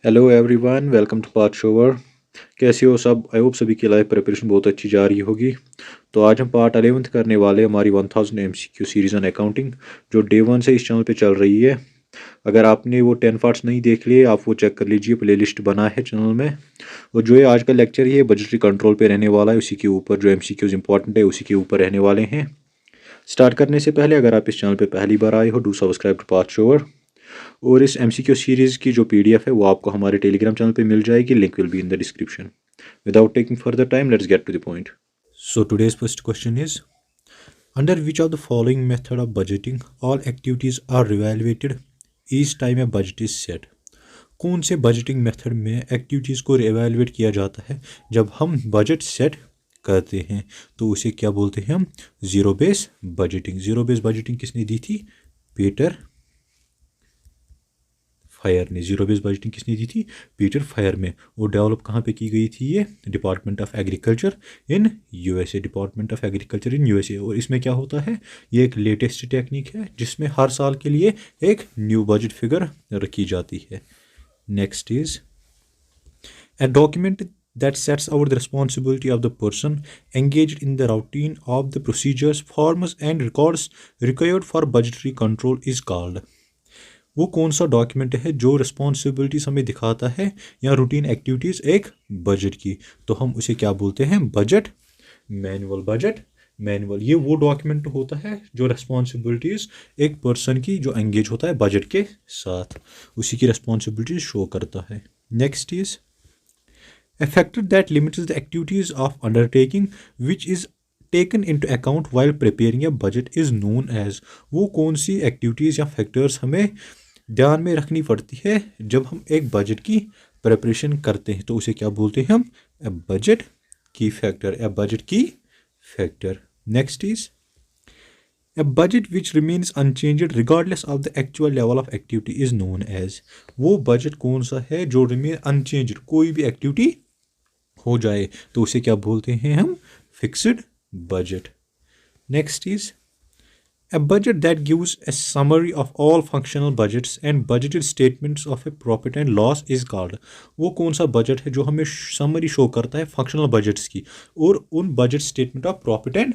Hello everyone, welcome to Parth शोवर। कैसे हो सब? आई होप सभी की लाइफ प्रिपरेशन बहुत अच्छी जा रही होगी। तो आज हम पार्ट 11th करने वाले हैं हमारी 1000 MCQ सीरीज़ ऑन अकाउंटिंग, जो डे वन से इस चैनल पे चल रही है। अगर आपने वो 10 पार्ट्स नहीं देख लिए, आप वो चेक कर लीजिए, प्लेलिस्ट बना है चैनल में। और जो ये आज का लेक्चर है, ये बजटरी कंट्रोल पे रहने वाला है। उसी के ऊपर जो MCQs इंपॉर्टेंट है उसी के ऊपर रहने वाले हैं। स्टार्ट करने से पहले अगर आप इस चैनल पे पहली बार आए हो, डू सब्सक्राइब टू पार्थ शोवर। और इस MCQ सीरीज़ की जो PDF है वो आपको हमारे टेलीग्राम चैनल पे मिल जाएगी। Link will be in the description. Without taking further time, let's get to the point. So today's first question is, under which of the following method of budgeting all activities are evaluated each time a budget is set? कौन से budgeting method में activities को evaluate किया जाता है जब हम budget set करते हैं? तो उसे क्या बोलते हैं हम? Zero base budgeting. Zero base budgeting किसने दी थी? पीटर फायर ने। जीरो बेस बजटिंग किसने दी थी? पीटर फायर में। और डेवलप कहाँ पे की गई थी ये? Department of agriculture in USA। Department of agriculture in USA। और इसमें क्या होता है? ये एक लेटेस्ट टेक्निक है जिसमें हर साल के लिए एक न्यू बजट फिगर रखी जाती है। Next is a document that sets out the responsibility of the person engaged in the routine of the procedures, forms and records required for budgetary control is called। वो कौन सा document है जो responsibilities हमें दिखाता है या रूटीन एक्टिविटीज़ एक बजट की? तो हम उसे क्या बोलते हैं? Budget manual. बजट मैनुअल ये वो डॉक्यूमेंट होता है जो रिस्पॉन्सिबिलिटीज़ एक पर्सन की जो एंगेज होता है बजट के साथ, उसी की रिस्पॉन्सिबिलिटीज शो करता है। Next is a factor that limits the activities of undertaking which is taken into account while preparing a budget is known as। वो कौन सी एक्टिविटीज़ या फैक्टर्स हमें ध्यान में रखनी पड़ती है जब हम एक बजट की प्रिपरेशन करते हैं? तो उसे क्या बोलते हैं हम? ए बजट की फैक्टर। ए बजट की factor. Next is a budget which remains unchanged regardless of the actual level of activity is known as। वो बजट कौन सा है जो रिमेन अनचेंज्ड, कोई भी एक्टिविटी हो जाए तो उसे क्या बोलते हैं हम? Fixed budget. Next is a budget that gives a summary of all functional budgets and budgeted statements of a profit and loss is called। वो कौन सा बजट है जो हमें समरी शो करता है फंक्शनल बजट्स की और उन budget statement of profit and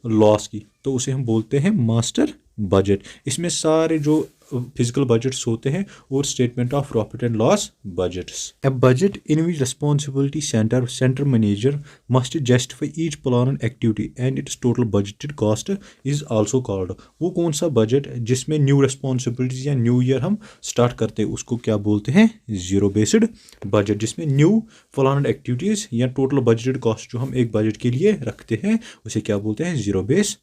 loss की? तो उसे हम बोलते हैं मास्टर बजट। इसमें सारे जो फिजिकल बजट्स होते हैं और statement of profit and loss budgets. A budget in which responsibility centre manager must justify each plan activity and it's total budgeted cost is also called. वो कौन सा बजट जिसमें न्यू रिस्पॉन्सिबिलिटीज या new year हम start करते हैं उसको क्या बोलते हैं? Zero based budget. जिसमें न्यू प्लान एक्टिविटीज या टोटल बजटेड कॉस्ट जो हम एक बजट के लिए रखते हैं उसे क्या बोलते हैं? Zero base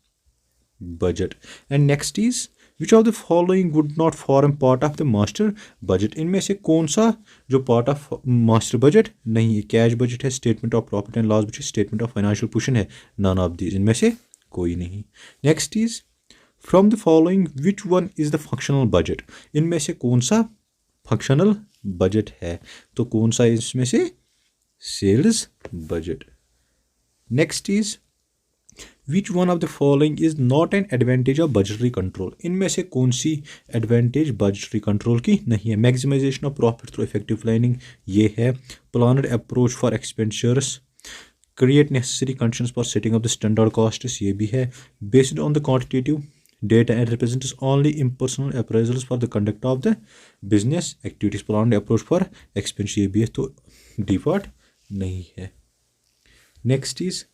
budget. And next is which of the following would not form part of the master budget. इनमें से कौन सा जो पार्ट ऑफ मास्टर बजट नहीं है? कैश बजट है, statement of profit and loss budget, statement of financial position है। None of these, इनमें से कोई नहीं। Next is from the following which one is the functional budget. इनमें से कौन सा फंक्शनल बजट है? तो कौन सा इसमें से? Sales budget. Next is which one of the following is not an advantage of budgetary control. इनमें से कौन सी एडवांटेज बजटरी कंट्रोल की नहीं है? Maximisation of profit through effective planning ये है। Planned approach for expenditures, create necessary conditions for setting of the standard costs ये भी है। Based on the quantitative data and represents only impersonal appraisals for the conduct of the business activities। planned approach for expense ये भी है, तो default नहीं है। Next is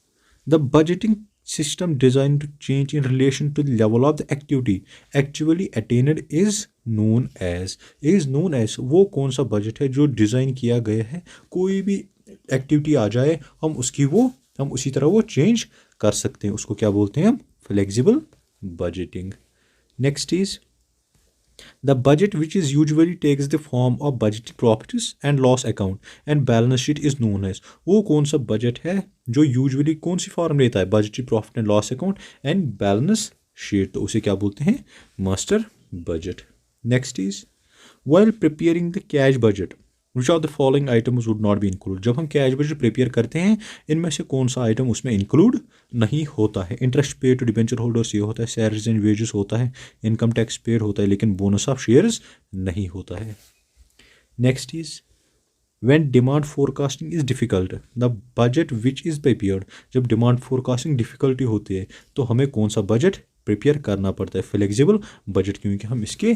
the budgeting system designed to change in relation to the level of the activity actually attained is known as। वो कौन सा budget है जो डिज़ाइन किया गया है कोई भी एक्टिविटी आ जाए हम उसी तरह वो चेंज कर सकते हैं, उसको क्या बोलते हैं हम? Flexible budgeting. Next is the budget which is usually takes the form of budgeted profits and loss account and balance sheet is known as। वो कौन सा बजट है जो यूजुअली कौन सी फॉर्म लेता है? budgeted profit and loss account and balance sheet, तो उसे क्या बोलते हैं? Master budget. Next is while preparing the cash budget which of the following items would not be included। जब हम कैश बजट प्रिपेयर करते हैं इनमें से कौन सा आइटम उसमें इंक्लूड नहीं होता है? Interest paid to debenture holders ये होता है, सैलरीज एंड वेजेस होता है, इनकम टैक्स पेड होता है, लेकिन बोनस ऑफ शेयर्स नहीं होता है। Next is When demand forecasting is difficult, the budget which is prepared, जब डिमांड फोरकास्टिंग डिफिकल्टी होती है तो हमें कौन सा बजट प्रिपेयर करना पड़ता है? फ्लेक्सिबल बजट, क्योंकि हम इसके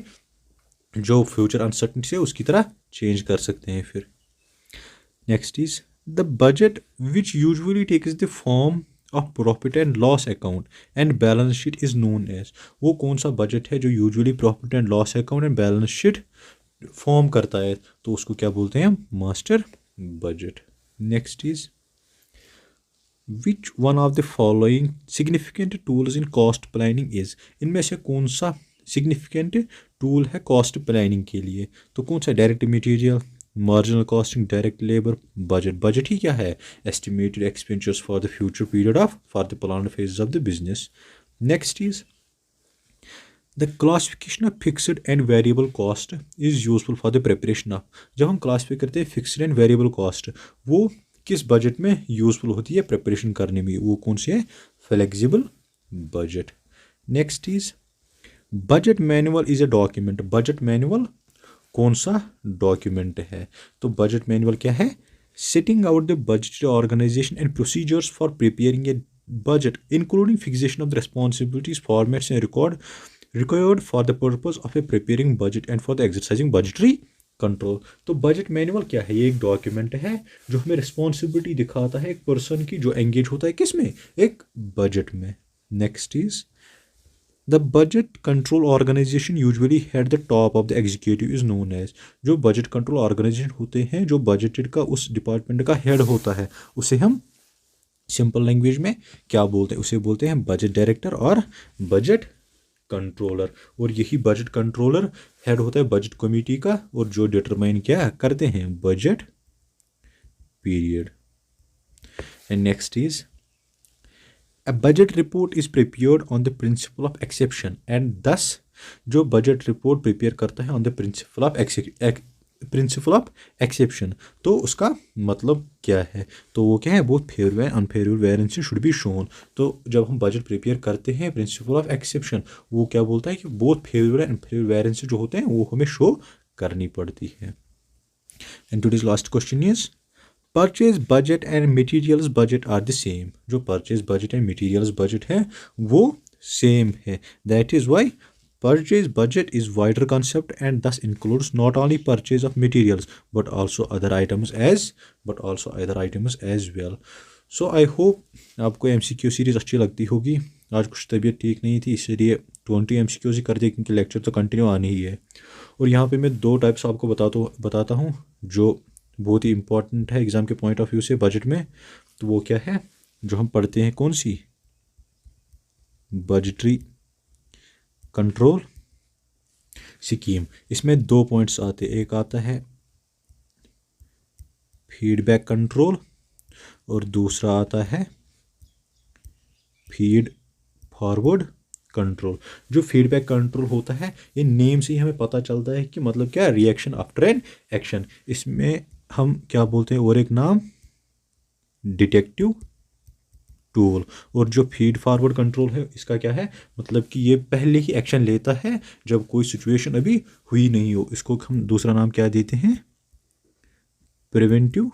जो फ्यूचर अनसर्टनिटी है उसकी तरह चेंज कर सकते हैं फिर। Next is the budget which usually takes the form of profit and loss account and balance sheet is known as, वो कौन सा बजट है जो usually profit and loss account and balance sheet form करता है, तो उसको क्या बोलते हैं हम? Master budget. Next is which one of the following significant tools in cost planning is, इनमें से कौन सा सिग्निफिकेंट टूल है कॉस्ट प्लानिंग के लिए? तो कौन सा? Direct material, marginal costing, direct labour, budget. Budget ही क्या है? Estimated expenditures for the future period of for the planned phases of the business. Next is the classification of fixed and variable cost is useful for the preparation of, जब हम classify करते हैं fixed and variable cost, वो किस budget में useful होती है preparation करने में? वो कौन सी है? Flexible budget. Next is budget manual is a document, budget manual कौन सा डॉक्यूमेंट है? तो बजट मैनुअल क्या है? Setting out the budget organisation and procedures for preparing a budget including fixation of the responsibilities, formats and required for the purpose of a preparing budget and for the exercising budgetary control। तो budget manual क्या है? ये एक document है जो हमें responsibility दिखाता है एक पर्सन की जो एंगेज होता है किस में? एक बजट में। Next is the budget control organisation usually head the top of the executive is known as, जो बजट कंट्रोल ऑर्गेनाइजेशन होते हैं, जो बजटेड का उस डिपार्टमेंट का हेड होता है, उसे हम सिंपल लैंग्वेज में क्या बोलते हैं? उसे बोलते हैं बजट डायरेक्टर और बजट कंट्रोलर। और यही बजट कंट्रोलर हेड होता है बजट कमेटी का, और जो डिटरमाइन क्या करते हैं? Budget period. And next is a budget report is prepared on the principle of exception and दस, जो बजट रिपोर्ट प्रिपेयर करता है on the principle of exception, तो उसका मतलब क्या है? तो वो क्या है? Both favourable and unfavourable variances should be shown. तो जब हम बजट प्रिपेयर करते हैं प्रिंसिपल ऑफ एक्सेप्शन, वो क्या बोलता है कि both favourable and unfavourable variances जो होते हैं वो हमें शो करनी पड़ती है। And today's last question is purchase budget and materials budget are the same, जो purchase budget and materials budget है वो सेम है। That is why purchase budget is wider concept and thus includes not only purchase of materials but also other items as well। So I hope आपको MCQ series अच्छी लगती होगी। आज कुछ तबीयत ठीक नहीं थी इसलिए 20 MCQ ही कर दिए, क्योंकि लेक्चर तो कंटिन्यू आनी ही है। और यहाँ पे मैं दो टाइप्स आपको बताता हूँ जो बहुत ही इंपॉर्टेंट है एग्ज़ाम के पॉइंट ऑफ व्यू से बजट में। तो वो क्या है जो हम पढ़ते हैं? कौन सी? Budgetary control scheme. इसमें दो पॉइंट्स आते हैं, एक आता है फीडबैक कंट्रोल और दूसरा आता है फीड फॉरवर्ड कंट्रोल। जो फीडबैक कंट्रोल होता है, ये नेम से ही हमें पता चलता है कि मतलब क्या? Reaction after an action. इसमें हम क्या बोलते हैं? और एक नाम डिटेक्टिव टूल। और जो फीड फॉरवर्ड कंट्रोल है इसका क्या है? मतलब कि ये पहले ही एक्शन लेता है जब कोई सिचुएशन अभी हुई नहीं हो। इसको हम दूसरा नाम क्या देते हैं? Preventive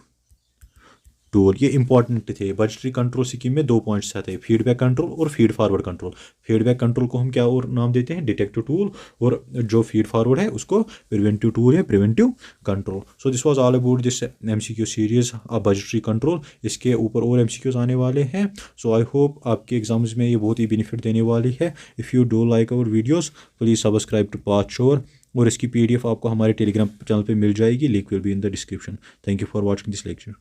tool. ये इंपॉर्टेंट थे। बजटरी कंट्रोल स्कीम में दो पॉइंट्स आते हैं, फीडबैक कंट्रोल और feed forward control. Feedback control को हम क्या और नाम देते हैं? Detective tool. और जो फीड फॉरवर्ड है उसको प्रिवेंटिव टूल है, preventive control. So this was all about this MCQ series of budgetary control. इसके ऊपर और MCQs आने वाले हैं। सो आई होप आपके एग्जाम्स में ये बहुत ही बेनिफिट देने वाली है। If you do like our videos please subscribe to path sure. और इसकी PDF आपको हमारे टेलीग्राम चैनल पे मिल जाएगी, link will be in the description. Thank you for watching this lecture.